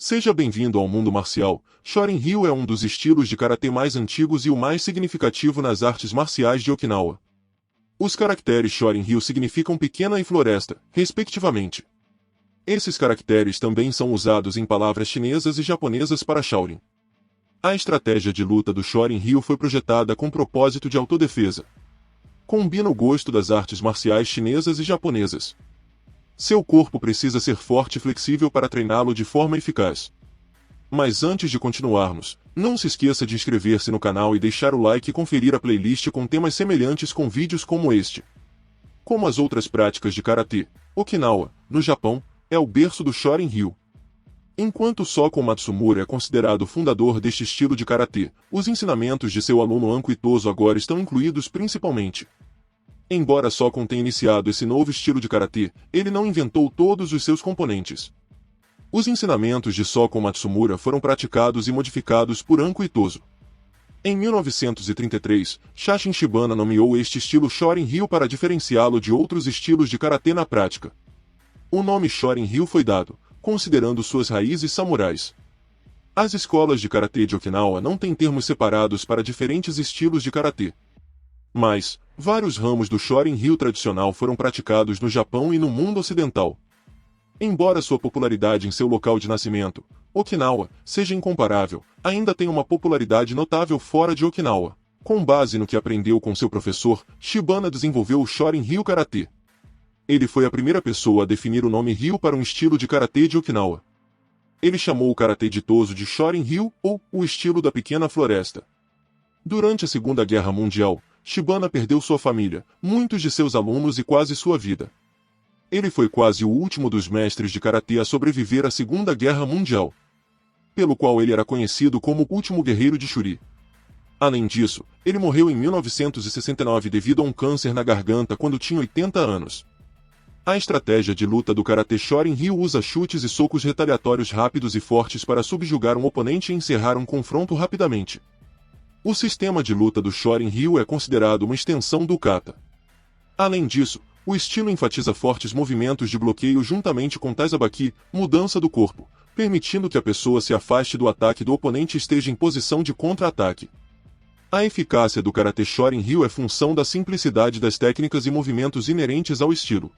Seja bem-vindo ao mundo marcial. Shorin-ryu é um dos estilos de karatê mais antigos e o mais significativo nas artes marciais de Okinawa. Os caracteres Shorin-ryu significam pequena e floresta, respectivamente. Esses caracteres também são usados em palavras chinesas e japonesas para Shaolin. A estratégia de luta do Shorin-ryu foi projetada com propósito de autodefesa. Combina o gosto das artes marciais chinesas e japonesas. Seu corpo precisa ser forte e flexível para treiná-lo de forma eficaz. Mas antes de continuarmos, não se esqueça de inscrever-se no canal e deixar o like e conferir a playlist com temas semelhantes com vídeos como este. Como as outras práticas de karatê, Okinawa, no Japão, é o berço do Shorin-ryu. Enquanto Soko Matsumura é considerado o fundador deste estilo de karatê, os ensinamentos de seu aluno Anko Itoso agora estão incluídos principalmente. Embora Sokon tenha iniciado esse novo estilo de karatê, ele não inventou todos os seus componentes. Os ensinamentos de Soko Matsumura foram praticados e modificados por Anko Itoso. Em 1933, Sachin Shibana nomeou este estilo Shorin-ryu para diferenciá-lo de outros estilos de karatê na prática. O nome Shorin-ryu foi dado, considerando suas raízes samurais. As escolas de karatê de Okinawa não têm termos separados para diferentes estilos de karatê. Mas, vários ramos do Shorin-ryu tradicional foram praticados no Japão e no mundo ocidental. Embora sua popularidade em seu local de nascimento, Okinawa, seja incomparável, ainda tem uma popularidade notável fora de Okinawa. Com base no que aprendeu com seu professor, Shibana desenvolveu o Shorin-ryu Karatê. Ele foi a primeira pessoa a definir o nome Ryu para um estilo de karatê de Okinawa. Ele chamou o karatê ditoso de Shorin-ryu, ou o estilo da pequena floresta. Durante a Segunda Guerra Mundial, Shibana perdeu sua família, muitos de seus alunos e quase sua vida. Ele foi quase o último dos mestres de karatê a sobreviver à Segunda Guerra Mundial, pelo qual ele era conhecido como o último guerreiro de Shuri. Além disso, ele morreu em 1969 devido a um câncer na garganta quando tinha 80 anos. A estratégia de luta do karatê Shorin-ryu usa chutes e socos retaliatórios rápidos e fortes para subjugar um oponente e encerrar um confronto rapidamente. O sistema de luta do Shorin-ryu é considerado uma extensão do kata. Além disso, o estilo enfatiza fortes movimentos de bloqueio juntamente com taizabaki, mudança do corpo, permitindo que a pessoa se afaste do ataque do oponente e esteja em posição de contra-ataque. A eficácia do karatê Shorin-ryu é função da simplicidade das técnicas e movimentos inerentes ao estilo.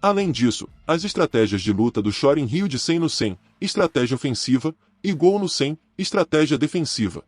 Além disso, as estratégias de luta do Shorin-ryu de Sen no Sen, estratégia ofensiva, e Go no Sen, estratégia defensiva.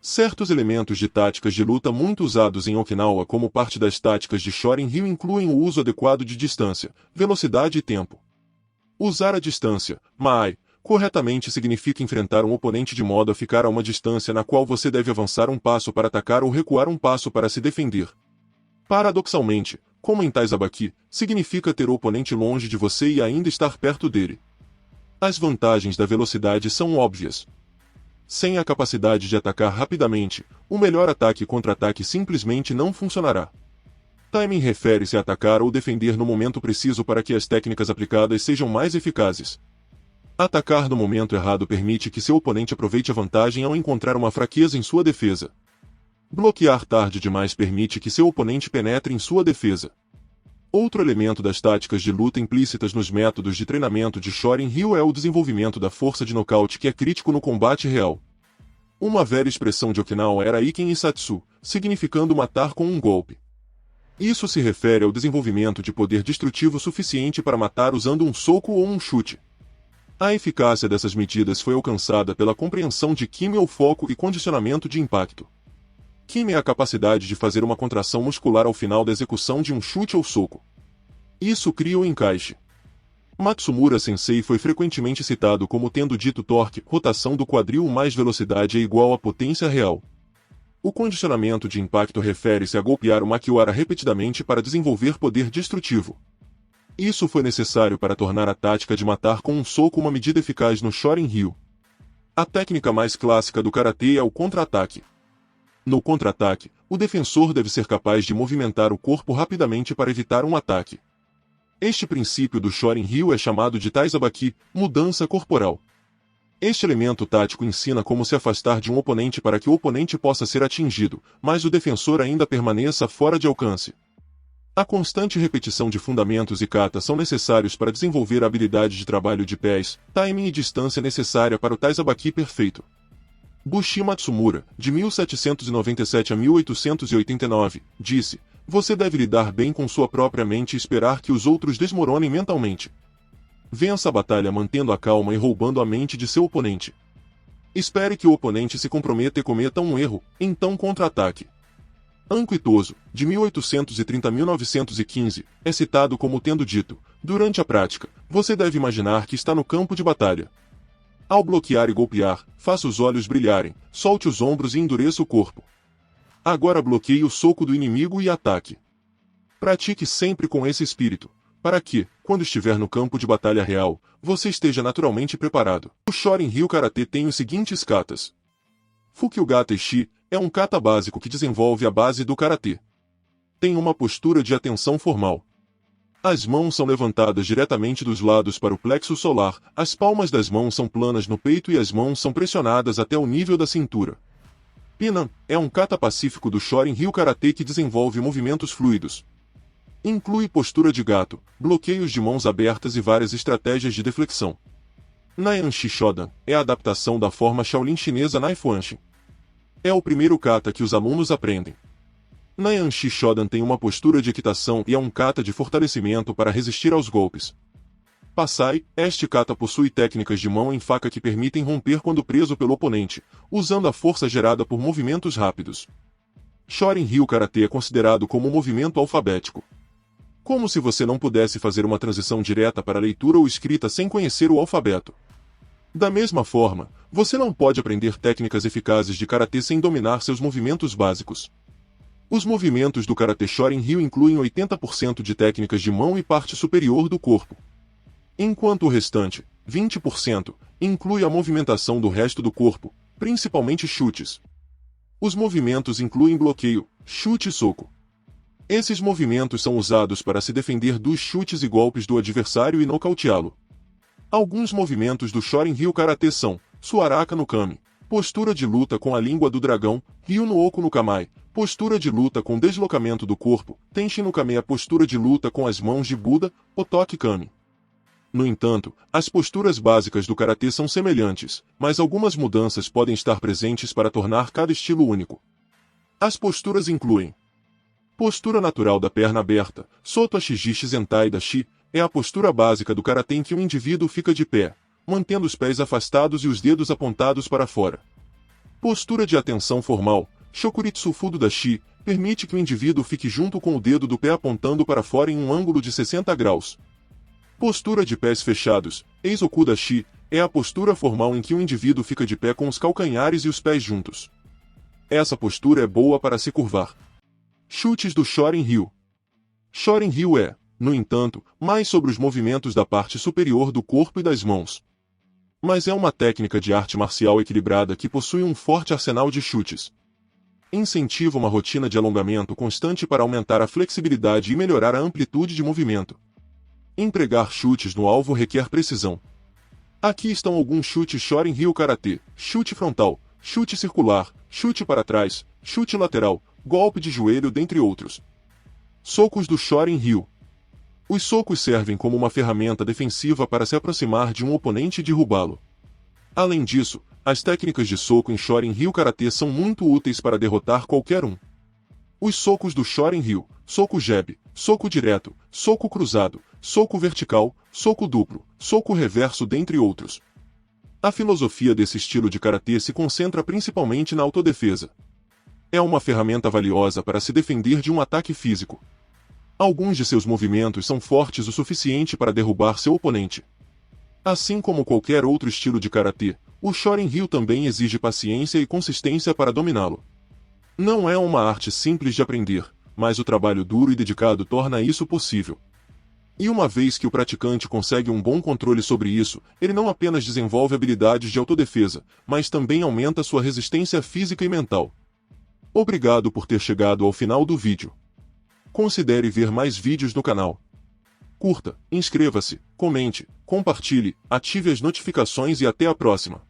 Certos elementos de táticas de luta muito usados em Okinawa como parte das táticas de Shorin-ryu incluem o uso adequado de distância, velocidade e tempo. Usar a distância, Maai, corretamente significa enfrentar um oponente de modo a ficar a uma distância na qual você deve avançar um passo para atacar ou recuar um passo para se defender. Paradoxalmente, como em taizabaki, significa ter o oponente longe de você e ainda estar perto dele. As vantagens da velocidade são óbvias. Sem a capacidade de atacar rapidamente, o melhor ataque e contra-ataque simplesmente não funcionará. Timing refere-se a atacar ou defender no momento preciso para que as técnicas aplicadas sejam mais eficazes. Atacar no momento errado permite que seu oponente aproveite a vantagem ao encontrar uma fraqueza em sua defesa. Bloquear tarde demais permite que seu oponente penetre em sua defesa. Outro elemento das táticas de luta implícitas nos métodos de treinamento de Shorin-ryu é o desenvolvimento da força de nocaute que é crítico no combate real. Uma velha expressão de Okinawa era Iken Isatsu, significando matar com um golpe. Isso se refere ao desenvolvimento de poder destrutivo suficiente para matar usando um soco ou um chute. A eficácia dessas medidas foi alcançada pela compreensão de Kimi ou foco e condicionamento de impacto. Kimi é a capacidade de fazer uma contração muscular ao final da execução de um chute ou soco. Isso cria o encaixe. Matsumura Sensei foi frequentemente citado como tendo dito torque, rotação do quadril mais velocidade é igual à potência real. O condicionamento de impacto refere-se a golpear o Makiwara repetidamente para desenvolver poder destrutivo. Isso foi necessário para tornar a tática de matar com um soco uma medida eficaz no Shorin-ryu. A técnica mais clássica do karatê é o contra-ataque. No contra-ataque, o defensor deve ser capaz de movimentar o corpo rapidamente para evitar um ataque. Este princípio do Shorin-ryu é chamado de taizabaki, mudança corporal. Este elemento tático ensina como se afastar de um oponente para que o oponente possa ser atingido, mas o defensor ainda permaneça fora de alcance. A constante repetição de fundamentos e kata são necessários para desenvolver a habilidade de trabalho de pés, timing e distância necessária para o taizabaki perfeito. Bushi Matsumura, de 1797 a 1889, disse: "Você deve lidar bem com sua própria mente e esperar que os outros desmoronem mentalmente. Vença a batalha mantendo a calma e roubando a mente de seu oponente. Espere que o oponente se comprometa e cometa um erro, então contra-ataque." Anko Itozu, de 1830 a 1915, é citado como tendo dito: "Durante a prática, você deve imaginar que está no campo de batalha. Ao bloquear e golpear, faça os olhos brilharem, solte os ombros e endureça o corpo. Agora bloqueie o soco do inimigo e ataque. Pratique sempre com esse espírito, para que, quando estiver no campo de batalha real, você esteja naturalmente preparado." O Shorin Ryu Karate tem os seguintes katas. Fukyugata Ishi é um kata básico que desenvolve a base do karatê. Tem uma postura de atenção formal. As mãos são levantadas diretamente dos lados para o plexo solar, as palmas das mãos são planas no peito e as mãos são pressionadas até o nível da cintura. Pinan é um kata pacífico do Shorin Ryu Karate que desenvolve movimentos fluidos. Inclui postura de gato, bloqueios de mãos abertas e várias estratégias de deflexão. Naianshi Shodan é a adaptação da forma Shaolin chinesa Naifuanshin. É o primeiro kata que os alunos aprendem. Naianshi Shodan tem uma postura de equitação e é um kata de fortalecimento para resistir aos golpes. Passai, este kata possui técnicas de mão em faca que permitem romper quando preso pelo oponente, usando a força gerada por movimentos rápidos. Shorin Ryu Karate é considerado como um movimento alfabético. Como se você não pudesse fazer uma transição direta para leitura ou escrita sem conhecer o alfabeto. Da mesma forma, você não pode aprender técnicas eficazes de karatê sem dominar seus movimentos básicos. Os movimentos do Karate Shorin Ryu incluem 80% de técnicas de mão e parte superior do corpo. Enquanto o restante, 20%, inclui a movimentação do resto do corpo, principalmente chutes. Os movimentos incluem bloqueio, chute e soco. Esses movimentos são usados para se defender dos chutes e golpes do adversário e nocauteá-lo. Alguns movimentos do Shorin Ryu Karate são: Suaraka no Kami, postura de luta com a língua do dragão, Ryu no Oku no Kamai, postura de luta com deslocamento do corpo, Tenshin no Kame, a postura de luta com as mãos de Buda, Otoki Kami. No entanto, as posturas básicas do karatê são semelhantes, mas algumas mudanças podem estar presentes para tornar cada estilo único. As posturas incluem: postura natural da perna aberta, Soto Ashijishi Zentai Dashi, é a postura básica do karatê em que o indivíduo fica de pé, mantendo os pés afastados e os dedos apontados para fora. Postura de atenção formal, Shokuritsu Fudo Dashi, permite que o indivíduo fique junto com o dedo do pé apontando para fora em um ângulo de 60 graus. Postura de pés fechados, Eizoku Dashi, é a postura formal em que o indivíduo fica de pé com os calcanhares e os pés juntos. Essa postura é boa para se curvar. Chutes do Shorin Ryu. Shorin Ryu é, no entanto, mais sobre os movimentos da parte superior do corpo e das mãos. Mas é uma técnica de arte marcial equilibrada que possui um forte arsenal de chutes. Incentiva uma rotina de alongamento constante para aumentar a flexibilidade e melhorar a amplitude de movimento. Empregar chutes no alvo requer precisão. Aqui estão alguns chutes Shorin Ryu Karate: chute frontal, chute circular, chute para trás, chute lateral, golpe de joelho, dentre outros. Socos do Shorin Ryu. Os socos servem como uma ferramenta defensiva para se aproximar de um oponente e derrubá-lo. Além disso, as técnicas de soco em Shorin Ryu Karate são muito úteis para derrotar qualquer um. Os socos do Shorin Ryu: soco jab, soco direto, soco cruzado, soco vertical, soco duplo, soco reverso, dentre outros. A filosofia desse estilo de karatê se concentra principalmente na autodefesa. É uma ferramenta valiosa para se defender de um ataque físico. Alguns de seus movimentos são fortes o suficiente para derrubar seu oponente. Assim como qualquer outro estilo de karatê, o Shorin Ryu também exige paciência e consistência para dominá-lo. Não é uma arte simples de aprender, mas o trabalho duro e dedicado torna isso possível. E uma vez que o praticante consegue um bom controle sobre isso, ele não apenas desenvolve habilidades de autodefesa, mas também aumenta sua resistência física e mental. Obrigado por ter chegado ao final do vídeo. Considere ver mais vídeos no canal. Curta, inscreva-se, comente, compartilhe, ative as notificações e até a próxima.